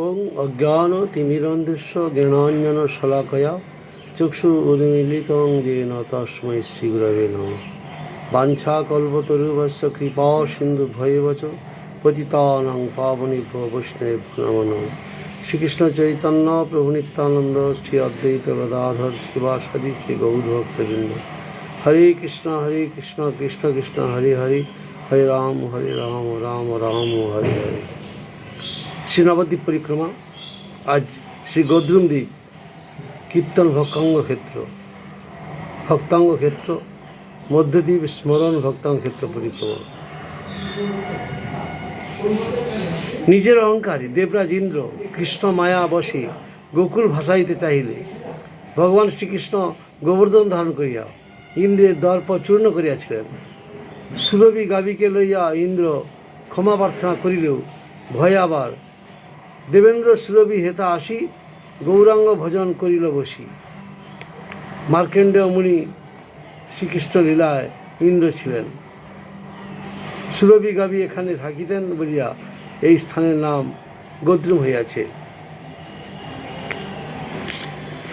ওং অজ্ঞানতিমিরন্ধস্য জ্ঞানাঞ্জনশলাকয়া চক্ষু উন্মীলিतं येन তস্मै শ্রীগুরবে নমঃ। বাঞ্ছাকল্পতরুভ্যশ্চ কৃপা সিন্ধুভ্যেব চ পতিতানাং পাবনেভ্যো বৈষ্ণবেভ্যো নমো নমঃ। শ্রীকৃষ্ণ চৈতন্য প্রভু নিত্যানন্দ শ্রী অদ্বৈত গদাধর শিবাসাদি শ্রী গৌরভক্তবৃন্দ। হরে কৃষ্ণ কৃষ্ণ কৃষ্ণ হরে হরে, হরে রাম রাম রাম হরে হরে। শ্রী নবদ্বীপ পরিক্রমা। আজ শ্রী গদ্রুম দ্বীপ কীর্তন ভক্তাঙ্গ ক্ষেত্র মধ্যদ্বীপ স্মরণ ভক্তাঙ্গ ক্ষেত্র পরিক্রমা। নিজের অহংকারী দেবরাজ ইন্দ্র কৃষ্ণ মায়া বশে গোকুল ভাসাইতে চাহিলে ভগবান শ্রীকৃষ্ণ গোবর্ধন ধারণ করিয়া ইন্দ্রের দর্প চূর্ণ করিয়াছিলেন। সুরভি গাবিকে লইয়া ইন্দ্র ক্ষমা প্রার্থনা করিলেও ভয় আবার দেবেন্দ্র সুরভি হেতা আসি গৌরাঙ্গ ভজন করিল বসি। মার্কেন্ডেয় মুনি শ্রীকৃষ্ণ লীলায় ইন্দ্র ছিলেন। সুরভি গাবি এখানে থাকিতেন বলিয়া এই স্থানের নাম গদ্রুম হইয়াছে।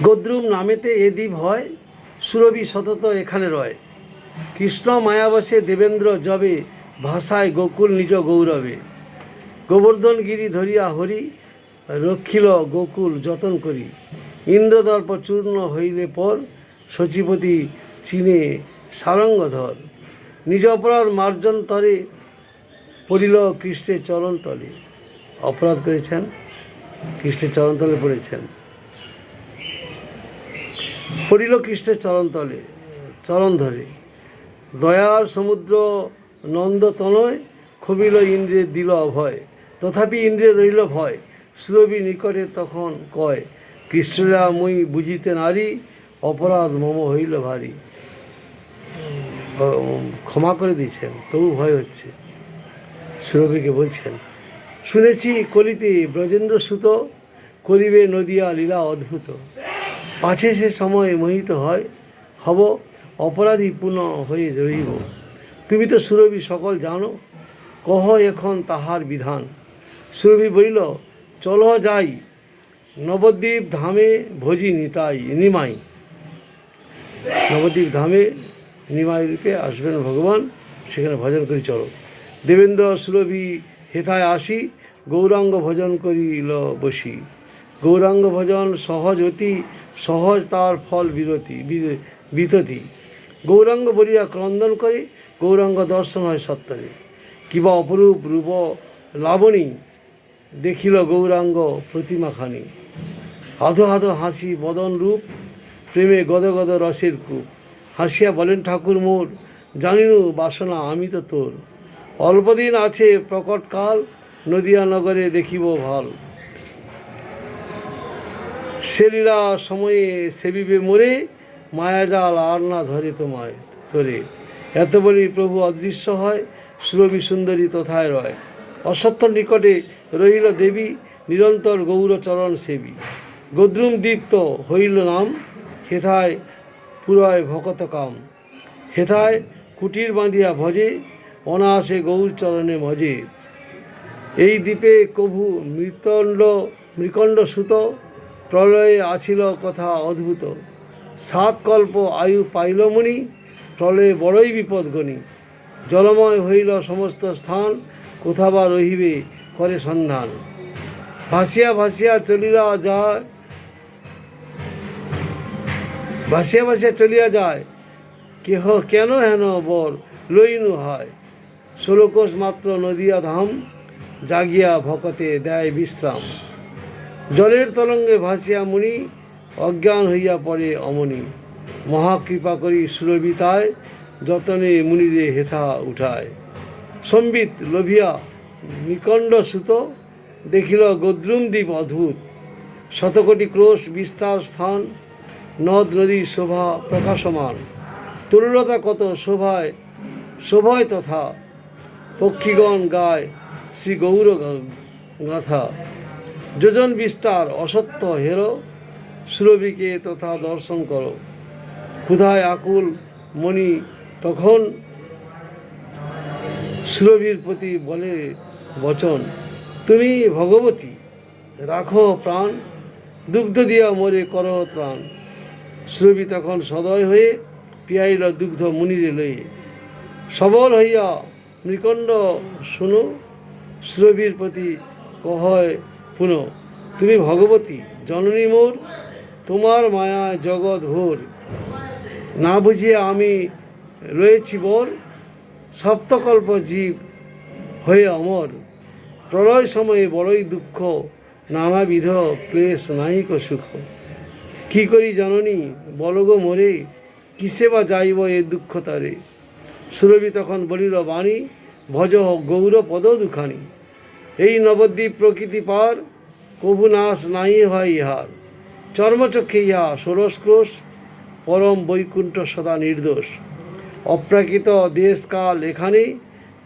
গদ্রুম নামেতে এ দ্বীপ হয়, সুরভি সতত এখানে রয়। কৃষ্ণ মায়াবশে দেবেন্দ্র যবে ভাষায় গোকুল নিজ গৌরবে। গোবর্ধন গিরি ধরিয়া হরি রক্ষিল গোকুল যতন করি। ইন্দ্রদর্প চূর্ণ হইলে পর সচিপতি চিনে সারঙ্গধর। নিজ অপরাধ মার্জন তরে পড়িল কৃষ্ণের চরণ তলে। অপরাধ করেছেন, কৃষ্ণের চরণ তলে পড়েছেন। পড়িল কৃষ্ণের চরণ তলে, চরণ ধরে। দয়ার সমুদ্র নন্দতনয় ক্ষোভিল ইন্দ্রের দিল অভয়। তথাপি ইন্দ্রের রইল ভয়। সুরভি নিকটে তখন কয়, কৃষ্ণরা মুই বুঝিতে নারী, অপরাধ মম হইল ভারী। ক্ষমা করে দিয়েছেন, তবু ভয় হচ্ছে। সুরভিকে বলছেন, শুনেছি কলিতে ব্রজেন্দ্র সুত করিবে নদিয়া লীলা অদ্ভুত। পাছে সে সময় মোহিত হয় হব, অপরাধী পুনঃ হয়ে রহিব। তুমি তো সুরভি সকল জানো, কহ এখন তাহার বিধান। সুরভি বলিল, চল যাই নবদ্বীপ ধামে ভজি নিমাই। নবদ্বীপ ধামে নিমাই রূপে আসবেন ভগবান, সেখানে ভজন করি চলো। দেবেন্দ্র সুরভি হেথায় আসি গৌরাঙ্গ ভজন করিল বসি। গৌরাঙ্গ ভজন সহজ অতি সহজ, তার ফল বিততি। গৌরাঙ্গ বলিয়া ক্রন্দন করে গৌরাঙ্গ দর্শন হয় সত্তরে। কিবা অপরূপ রূপ লাবণী দেখিল গৌরাঙ্গ প্রতিমাখানি। আধো আধো হাসি বদন রূপ, প্রেমে গদগদ রসের কূপ। হাসিয়া বলেন, ঠাকুর মোর জানিনু বাসনা আমি তো তোর। অল্পদিন আছে প্রকট কাল, নদিয়া নগরে দেখিব ভাল। সে লীলা সময়ে সেবিবে মোরে, মায়াজাল আর না ধরে তোমায় তোরে। এত বলি প্রভু অদৃশ্য হয়, সুরভি সুন্দরী তথায় রয়। অসত্য নিকটে রহিল দেবী, নিরন্তর গৌরচরণ সেবী। গদ্রুম দীপ্ত হইল নাম, হেথায় পুরয় ভকত কাম। হেথায় কুটির বাঁধিয়া ভজে, অনায়াসে গৌরচরণে মজে। এই দ্বীপে কভু মৃকণ্ড সুত, প্রলয়ে আছিল কথা অদ্ভুত। 7 কল্প আয়ু পাইল মুনি, প্রলয়ে বড়ই বিপদ গণি। জলময় হইল সমস্ত স্থান, কোথা বা রহিবে করে সন্ধান। ভাসিয়া ভাসিয়া চলিয়া যায়, কেহ কেন হেন বর লইনু হয়। 16 কোষ মাত্র নদিয়া ধাম, জাগিয়া ভকতে দেয় বিশ্রাম। জলের তরঙ্গে ভাসিয়া মুনি, অজ্ঞান হইয়া পড়ে অমনি। মহাকৃপা করি সুরভিতায়, যতনে মুনিরে হেথা উঠায়। সম্বিত লোভিয়া নিকণ্ড সুত, দেখিল গদ্রুম দ্বীপ অদ্ভুত। শতকোটি ক্রোশ বিস্তার স্থান, নদ নদী শোভা প্রকাশমান। তরুলতা কত শোভায় তথা, পক্ষীগণ গায় শ্রী গৌর গাথা। যোজন বিস্তার অসত্য হেরো, সুরভিকে তথা দর্শন করো। ক্ষুধায় আকুল মণি তখন, সুরভির প্রতি বলে বচন, তুমি ভগবতী রাখো প্রাণ, দুগ্ধ দিয়া মোরে করহ ত্রাণ। সুরভি তখন সদয় হয়ে পিয়াইল দুগ্ধ মুনিরে লয়ে। সবল হইয়া মৃকণ্ড শুনো, সুরভির প্রতি কহয় পুন। তুমি ভগবতী জননী মোর, তোমার মায়া জগৎ ঘোর। না বুঝিয়ে আমি রয়েছি বর, সপ্তকল্প জীব হয়ে অমর। প্রলয় সময়ে বড়ই দুঃখ, নানাবিধ ক্লেশ নাহিক সুখ। কি করি জননী বলগো মোরে, কিসে বা যাইব এ দুঃখ তারে। সুরভি তখন বলিল বাণী, ভজ গৌর পদ দুখানি। এই নবদ্বীপ প্রকৃতি পার, কভু নাশ নাই হয় ইহার। চর্মচক্ষে ইহা ষোড়শ ক্রোশ, পরম বৈকুণ্ঠ সদা নির্দোষ। অপ্রাকৃত দেশ কাল এখানে,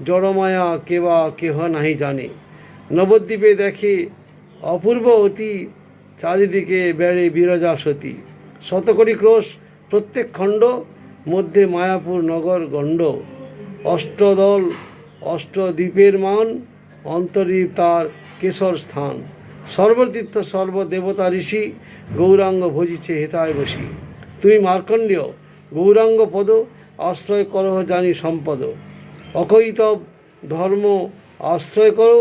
জড়মায়া কেবা কেহ নাহি জানে। নবদ্বীপে দেখে অপূর্ব অতি, চারিদিকে বেড়ে বিরজা সতী। শতকোটি ক্রোশ প্রত্যেক খণ্ড, মধ্যে মায়াপুর নগর গণ্ড। অষ্টদল অষ্টদ্বীপের মান, অন্তর্দ্বীপ তার কেশর স্থান। সর্বতীর্থ সর্বদেবতা ঋষি, গৌরাঙ্গ ভজিছে হেতায় বসি। তুমি মার্কণ্ডেয় গৌরাঙ্গ পদ, আশ্রয় করহ জানি সম্পদ। অকৈতব ধর্ম আশ্রয় করো,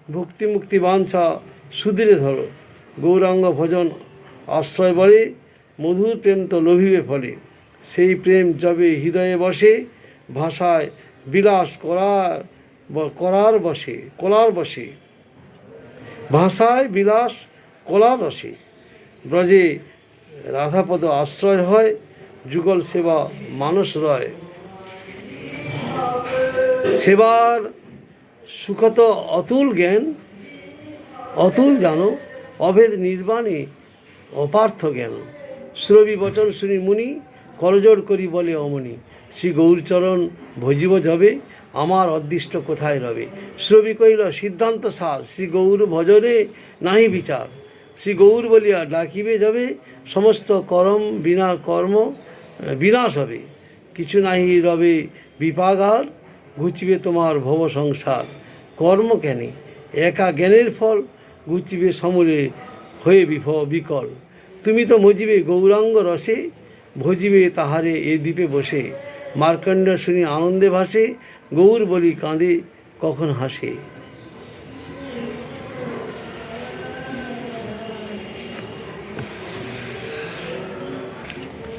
ভক্তি মুক্তি বাঞ্ছা সুদূরে ধরো। গৌরাঙ্গ ভজন আশ্রয় বলে, মধুর প্রেম তো লোভিবে ফলে। সেই প্রেম যবে হৃদয়ে বসে, ভাষায় বিলাস করার বসে ভাষায় বিলাস কলার রসে। ব্রজে রাধাপদ আশ্রয় হয়, যুগল সেবা মানস রয়। সেবার সুখত অতুল জ্ঞান, অতুল জানো, অভেদ নির্বাণে অপার্থ জ্ঞান। সুরভি বচন শুনি মুনি, করজোড় করি বলে অমনি। শ্রী গৌরচরণ ভজিব যবে, আমার অদৃষ্ট কোথায় রবে। সুরভি কহিল সিদ্ধান্ত সার, শ্রী গৌর ভজনে নাহি বিচার। শ্রী গৌর বলিয়া ডাকিবে যাবে, সমস্ত কর্ম বিনাশ হবে। কিছু নাহি রবে বিপাগার, ঘুচিবে তোমার ভব সংসার। কর্ম জ্ঞানে একা জ্ঞানের ফল, ঘুচিবে সমূলে হয়ে বিকল। তুমি তো মজিবে গৌরাঙ্গ রসে, ভজিবে তাহারে এ দ্বীপে বসে। মার্কণ্ড শুনি আনন্দে ভাসে, গৌর বলি কাঁদে কখন হাসে।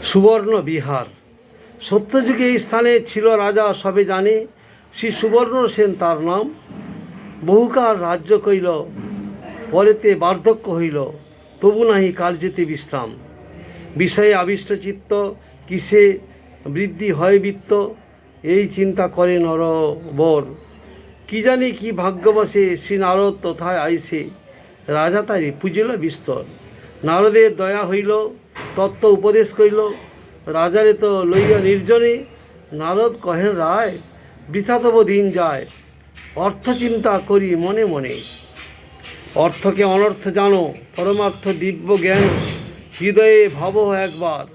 সুবর্ণ বিহার। সত্যযুগে এই স্থানে ছিল রাজা সবে জানে, শ্রী সুবর্ণ সেন তার নাম। বহুকাল রাজ্য কইল, পরেতে বার্ধক্য হইল, তবু নাহি কার্যেতে বিশ্রাম। বিষয়ে আবিষ্ট চিত্ত, কিসে বৃদ্ধি হয় বিত্ত, এই চিন্তা করে নরবর। কি জানি কি ভাগ্যবশে শ্রী নারদ তথায় আইসে, রাজা তারি পুজিল বিস্তর। নারদের দয়া হইল, তত্ত্ব উপদেশ করিল, রাজারে তো লইয়া নির্জনে। নারদ কহেন রায়, বৃথা তব দিন যায়, অর্থ চিন্তা করি মনে মনে। অর্থকে অনর্থ জানো, পরমার্থ দিব্য জ্ঞান, হৃদয়ে ভাব একবার।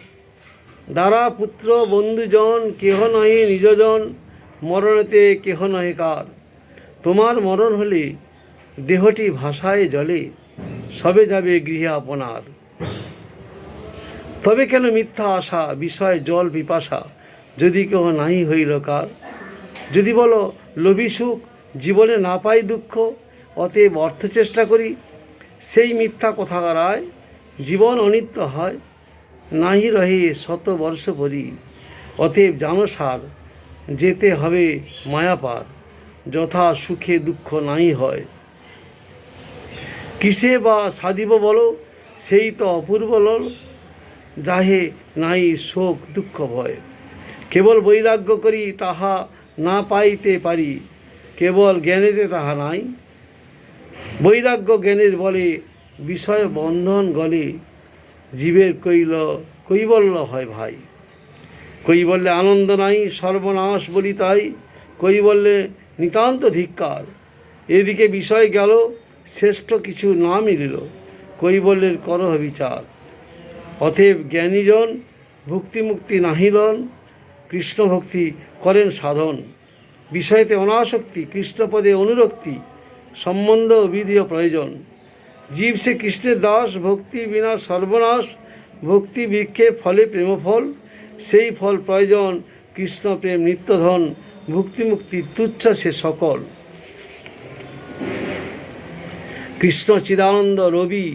দ্বারা পুত্র বন্ধুজন, কেহ নহে নিজজন, মরণেতে কেহ নহে কার। তোমার মরণ হলে দেহটি ভাষায় জলে, সবে যাবে গৃহে আপনার। তবে কেন মিথ্যা আশা, বিষয় জল পিপাসা, যদি কেহ নাহি হইল কার। যদি বলো লোভী সুখ, জীবনে না পাই দুঃখ, অতএব অর্থ চেষ্টা করি, সেই মিথ্যা কথাগারায় জীবন অনিত্য হয়, নাহি রহে শত বর্ষ পরি। অতএব জানো সার, যেতে হবে মায়া পার, যথা সুখে দুঃখ নাই হয়। কিসে বা সাধিব বলো, সেই তো অপূর্ব লল, যাহে নাই শোক দুঃখ ভয়। কেবল বৈরাগ্য করি তাহা না পাইতে পারি, কেবল জ্ঞানেতে তাহা নাই। বৈরাগ্য জ্ঞানের বলে বিষয় বন্ধন গলে, জীবের কৈবল্য হয় ভাই। কৈবল্যে আনন্দ নাই, সর্বনাশ বলি তাই, কৈবল্যে নিতান্ত ধিক্কার। এদিকে বিষয় গেল, শ্রেষ্ঠ কিছু না মিলিল, কৈবল্যের করহ বিচার। অতএব জ্ঞানীজন ভক্তি মুক্তি নাহিলন, কৃষ্ণ ভক্তি করেন সাধন। বিষয়তে অনাসক্তি, কৃষ্ণপদে অনুরক্তি, সম্বন্ধ বিধিও প্রয়োজন। জীব সে কৃষ্ণের দাস, ভক্তি বিনা সর্বনাশ, ভক্তি বৃক্ষে ফলে প্রেমফল, সেই ফল প্রয়োজন কৃষ্ণ প্রেম নিত্যধন, ভক্তি মুক্তি তুচ্ছ সে সকল। কৃষ্ণ চিদানন্দ রবি,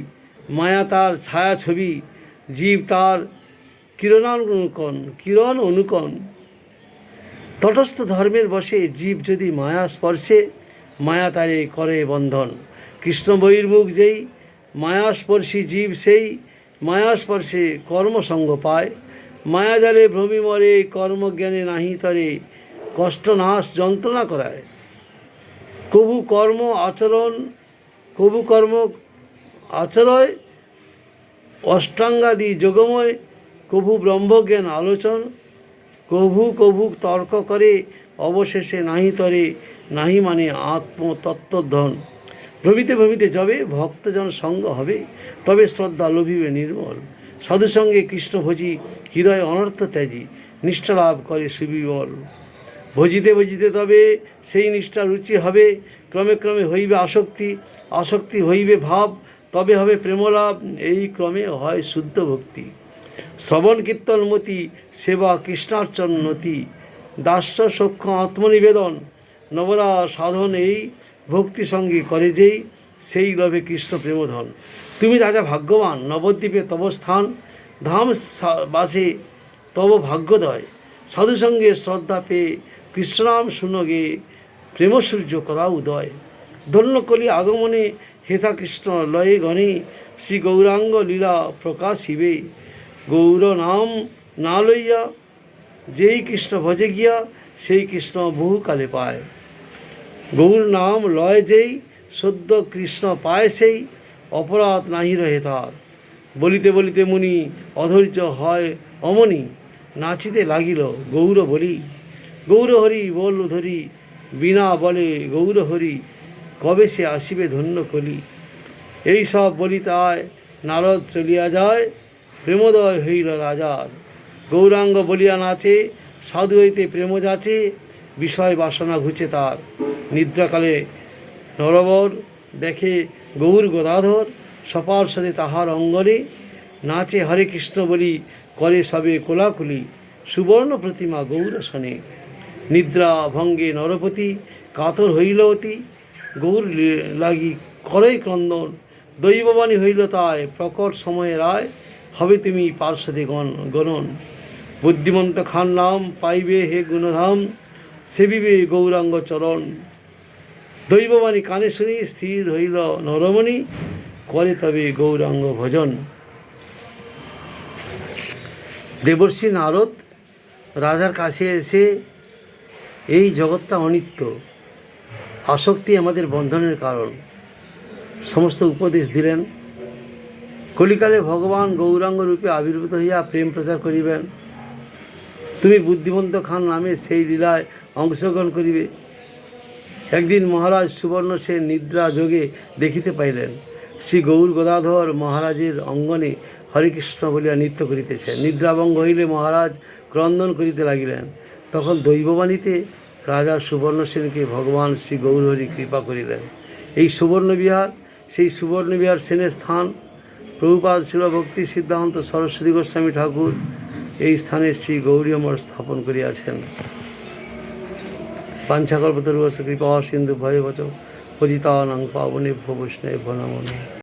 মায়া তার ছায়া ছবি, জীব তার কিরণ অনুকণ। তটস্থ ধর্মের বশে জীব যদি মায়া স্পর্শে, মায়া তারে করে বন্ধন। কৃষ্ণ বহির্মুখ যেই, মায়াস্পর্শী জীব সেই, মায়াস্পর্শে কর্মসঙ্গ পায়। মায়াজালে ভ্রমি মরে, কর্মজ্ঞানে নাহি তরে, কষ্ট নাশ যন্ত্রণা করায়। কবু কর্ম আচরয়, অষ্টাঙ্গাদি যোগময়, কভু ব্রহ্মজ্ঞান আলোচন, কভু তর্ক করে, অবশেষে নাহি তরে, নাহি মানে আত্মতত্ত্বধন। ভ্রমিতে ভ্রমিতে যবে ভক্তজন সঙ্গ হবে, তবে শ্রদ্ধা লোভিবে নির্মল। সাধুসঙ্গে কৃষ্ণ ভজি, হৃদয় অনর্থ ত্যাজি, নিষ্ঠা লাভ করে সুবিবল। ভজিতে ভজিতে তবে সেই নিষ্ঠা রুচি হবে, ক্রমে ক্রমে হইবে আসক্তি, আসক্তি হইবে ভাব, তবে হবে প্রেমলাভ, এই ক্রমে হয় শুদ্ধ ভক্তি। শ্রবণ কীর্তনমতি, সেবা কৃষ্ণার্চন নতি, দাস্য সখ্য আত্মনিবেদন, নবদা সাধন এই ভক্তি সঙ্গে করে যেই, সেই লভে কৃষ্ণ প্রেমধন। তুমি রাজা ভাগ্যবান, নবদ্বীপে তব স্থান, ধাম বাসে তব ভাগ্যোদয়। সাধুসঙ্গে শ্রদ্ধা পেয়ে কৃষ্ণনাম শুনগে, প্রেমসূর্য করা উদয়। ধন্য কলি আগমনে, হেথা কৃষ্ণ লয়ে গণে, শ্রী গৌরাঙ্গ লীলা প্রকাশিবে। গৌর নাম না লইয়া যেই কৃষ্ণ ভজে গিয়া, সেই কৃষ্ণ বহুকালে পায়। গৌর নাম লয় যেই, সদ্য কৃষ্ণ পায় সেই, অপরাধ নাহি রহে তার। বলিতে বলিতে মুনি অধৈর্য হয় অমনি, নাচিতে লাগিল গৌর বলি। গৌর হরি বল ধরি, বিনা বলে গৌর হরি, কবে সে আসিবে ধন্য কলি। এই সব বলিতায় নারদ চলিয়া যায়, প্রেমোদয় হইল রাজার। গৌরাঙ্গ বলিয়া নাচে, সাধু হইতে প্রেম যাচে, বিষয় বাসনা ঘুচে তার। নিদ্রাকালে নরবর দেখে গৌর গদাধর, সপার্ষদে তাহার অঙ্গনে, নাচে হরে কৃষ্ণ বলি, করে সবে কোলাকুলি, সুবর্ণ প্রতিমা গৌর শনে। নিদ্রা ভঙ্গে নরপতি, কাতর হইল অতি, গৌর লাগি করই ক্রন্দন। দৈববাণী হইল তাই, প্রকট সময়ে রায়, হবে তুমি পার্শ্বদে গণন। বুদ্ধিমন্ত খান নাম পাইবে হে গুণধাম, সেবিবে গৌরাঙ্গ চরণ। দৈববাণী কানে শুনি, স্থির হইল নরমণি, করে তবে গৌরাঙ্গ ভজন। দেবর্ষি নারদ রাজার কাছে এসে এই জগৎটা অনিত্য, আসক্তি আমাদের বন্ধনের কারণ, সমস্ত উপদেশ দিলেন। কলিকালে ভগবান গৌরাঙ্গ রূপে আবির্ভূত হইয়া প্রেম প্রচার করিবেন। তুমি বুদ্ধিমন্ত খান নামে সেই লীলায় অংশগ্রহণ করিবে। একদিন মহারাজ সুবর্ণ সেন নিদ্রা যোগে দেখিতে পাইলেন, শ্রী গৌর গদাধর মহারাজের অঙ্গনে হরেকৃষ্ণ বলিয়া নৃত্য করিতেছেন। নিদ্রাভঙ্গ হইলে মহারাজ ক্রন্দন করিতে লাগিলেন। তখন দৈববাণীতে রাজা সুবর্ণসেনকে ভগবান শ্রী গৌরহরি কৃপা করিলেন। এই সুবর্ণবিহার, সেই সুবর্ণবিহার সেনের স্থান। প্রভুপাদ শিল ভক্তি সিদ্ধান্ত সরস্বতী গোস্বামী ঠাকুর এই স্থানে শ্রী গৌরী মঠ স্থাপন করিয়াছেন। পাঞ্চাকল্পতরুবশ কৃপা সিন্ধু ভয়বচ পতিতানাং পাবনেভ্যো বৈষ্ণবেভ্যো নমো নমঃ।